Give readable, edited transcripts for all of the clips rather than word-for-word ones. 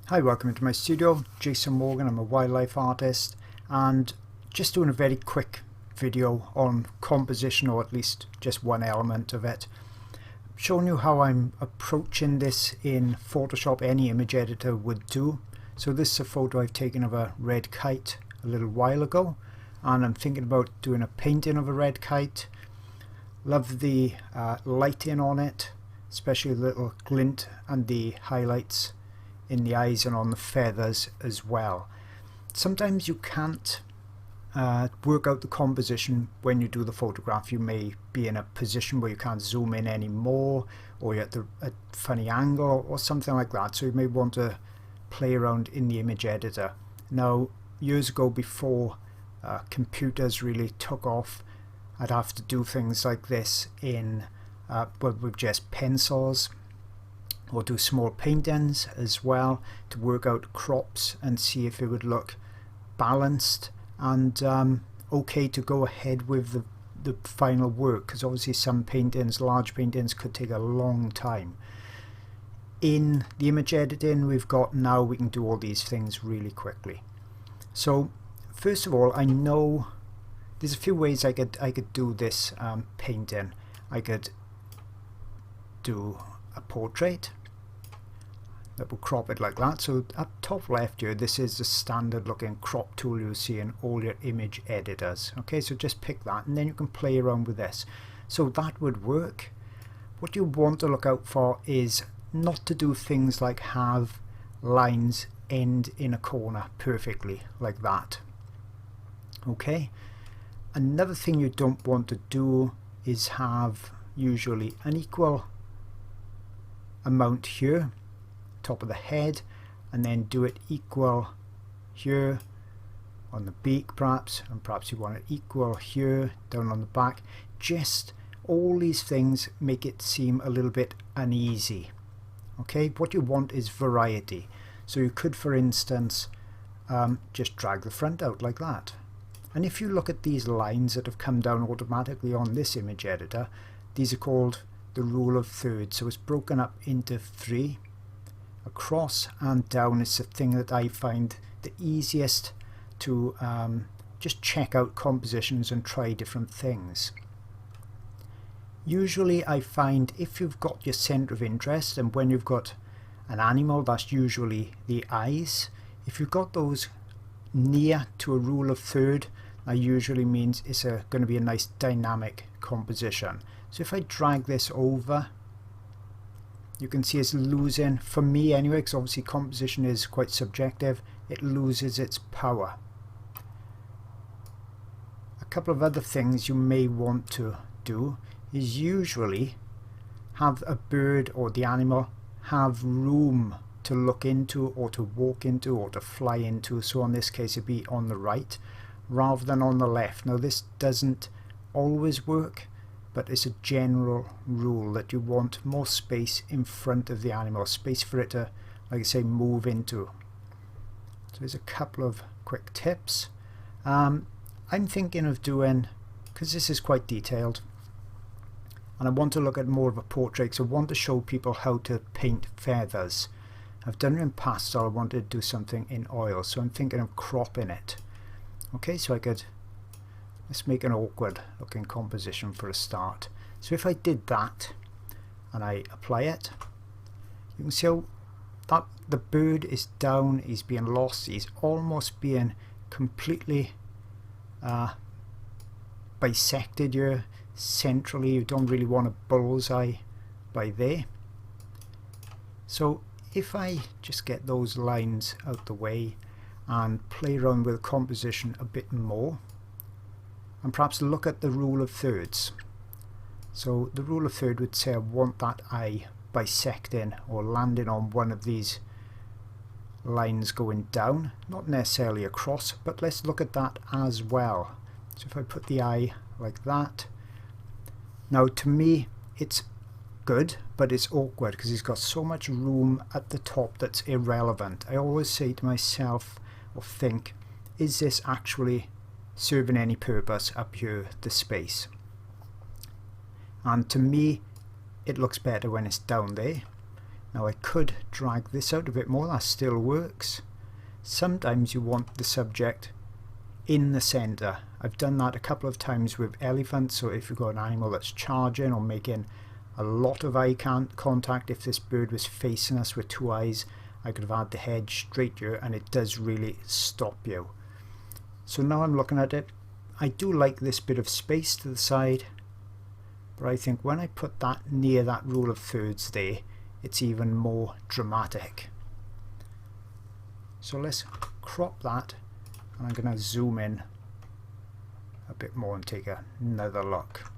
Hi, welcome to my studio. Jason Morgan, I'm a wildlife artist and just doing a very quick video on composition, or at least just one element of it. Showing you how I'm approaching this in Photoshop, any image editor would do. So this is a photo I've taken of a red kite a little while ago, and I'm thinking about doing a painting of a red kite. Love the lighting on it, especially the little glint and the highlights in the eyes and on the feathers as well. Sometimes you can't work out the composition when you do the photograph. You may be in a position where you can't zoom in anymore, or you're at a funny angle or something like that, so you may want to play around in the image editor. Now, years ago, before computers really took off, I'd have to do things like this in with just pencils, or do small paintings as well to work out crops and see if it would look balanced and okay to go ahead with the final work, because obviously some paintings, large paintings, could take a long time. In the image editing we've got now, we can do all these things really quickly. So first of all, I know there's a few ways I could do this painting. I could do a portrait that will crop it like that. So up top left here, this is the standard looking crop tool you see in all your image editors. Okay, so just pick that and then you can play around with this. So that would work. What you want to look out for is not to do things like have lines end in a corner perfectly like that. Okay, another thing you don't want to do is have usually an equal amount here, top of the head, and then do it equal here on the beak perhaps, and perhaps you want it equal here down on the back. Just all these things make it seem a little bit uneasy. Okay, what you want is variety. So you could, for instance, just drag the front out like that, and if you look at these lines that have come down automatically on this image editor, these are called the rule of thirds. So it's broken up into 3. Across and down is the thing that I find the easiest to just check out compositions and try different things. Usually I find if you've got your center of interest, and when you've got an animal, that's usually the eyes, if you've got those near to a rule of third, that usually means it's going to be a nice dynamic composition. So if I drag this over, you can see it's losing, for me anyway, because obviously composition is quite subjective, it loses its power. A couple of other things you may want to do is usually have a bird or the animal have room to look into, or to walk into, or to fly into. So in this case it'd be on the right rather than on the left. Now this doesn't always work, but it's a general rule that you want more space in front of the animal, space for it to, like I say, move into. So there's a couple of quick tips. I'm thinking of doing, because this is quite detailed and I want to look at more of a portrait, so I want to show people how to paint feathers. I've done it in pastel, I wanted to do something in oil, so I'm thinking of cropping it. Okay, so I could, let's make an awkward looking composition for a start. So if I did that and I apply it, you can see how that the bird is down, he's being lost, he's almost being completely bisected here centrally. You don't really want a bullseye by there. So if I just get those lines out the way and play around with the composition a bit more, and perhaps look at the rule of thirds. So the rule of third would say I want that eye bisecting or landing on one of these lines going down, not necessarily across, but let's look at that as well. So if I put the eye like that, now to me it's good, but it's awkward because he's got so much room at the top that's irrelevant. I always say to myself, or think, is this actually serving any purpose up here, the space? And to me it looks better when it's down there. Now I could drag this out a bit more, that still works. Sometimes you want the subject in the center. I've done that a couple of times with elephants, so if you've got an animal that's charging or making a lot of eye contact, if this bird was facing us with two eyes, I could have had the head straight here, and it does really stop you. So now I'm looking at it, I do like this bit of space to the side, but I think when I put that near that rule of thirds there, it's even more dramatic. So let's crop that, and I'm going to zoom in a bit more and take another look.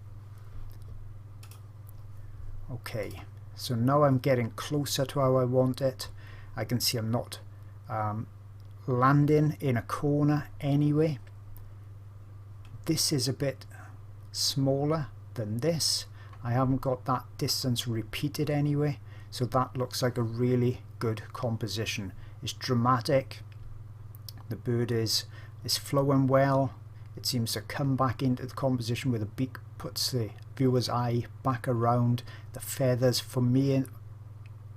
Okay, so now I'm getting closer to how I want it. I can see I'm not landing in a corner anyway. This is a bit smaller than this. I haven't got that distance repeated anyway, so that looks like a really good composition. It's dramatic. The bird is flowing well. It seems to come back into the composition where the beak puts the viewer's eye back around. The feathers, for me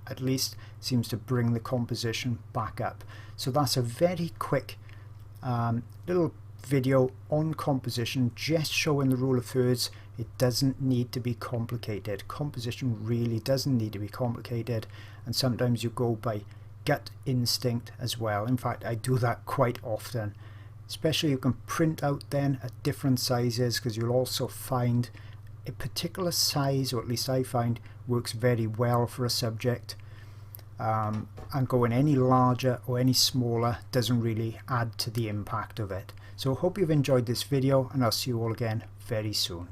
at least, seems to bring the composition back up. So that's a very quick little video on composition, just showing the rule of thirds. It doesn't need to be complicated. Composition really doesn't need to be complicated, and sometimes you go by gut instinct as well. In fact, I do that quite often. Especially you can print out then at different sizes, because you'll also find a particular size, or at least I find, works very well for a subject, and going any larger or any smaller doesn't really add to the impact of it. So I hope you've enjoyed this video, and I'll see you all again very soon.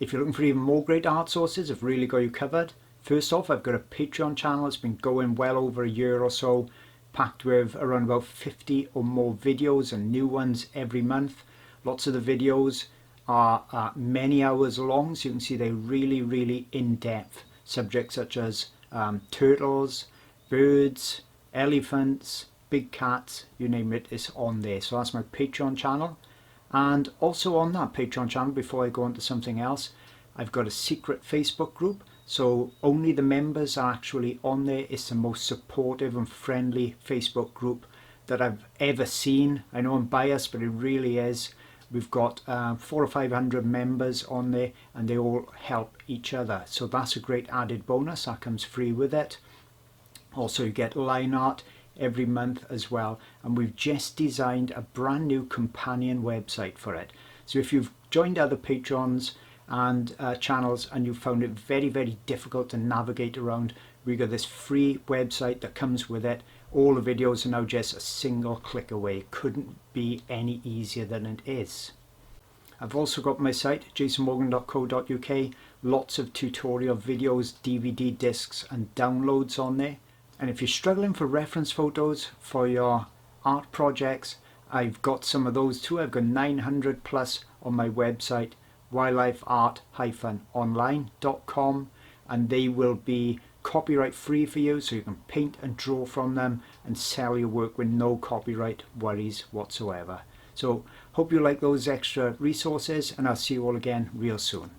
If you're looking for even more great art sources, I've really got you covered. First off, I've got a Patreon channel. It's been going well over a year or so, packed with around about 50 or more videos and new ones every month. Lots of the videos are many hours long, so you can see they're really in-depth. Subjects such as turtles, birds, elephants, big cats, you name it, is on there. So that's my Patreon channel. And also on that Patreon channel, before I go on to something else, I've got a secret Facebook group. So only the members are actually on there. It's the most supportive and friendly Facebook group that I've ever seen. I know I'm biased, but it really is. We've got 400 or 500 members on there, and they all help each other. So that's a great added bonus. That comes free with it. Also, you get line art every month as well. And we've just designed a brand new companion website for it. So if you've joined other patrons and channels and you found it very difficult to navigate around, we got this free website that comes with it. All the videos are now just a single click away. It couldn't be any easier than it is. I've also got my site, jasonmorgan.co.uk, lots of tutorial videos, DVD discs and downloads on there. And if you're struggling for reference photos for your art projects, I've got some of those too. I've got 900 plus on my website, wildlifeart-online.com, and they will be copyright free for you, so you can paint and draw from them and sell your work with no copyright worries whatsoever. So hope you like those extra resources, and I'll see you all again real soon.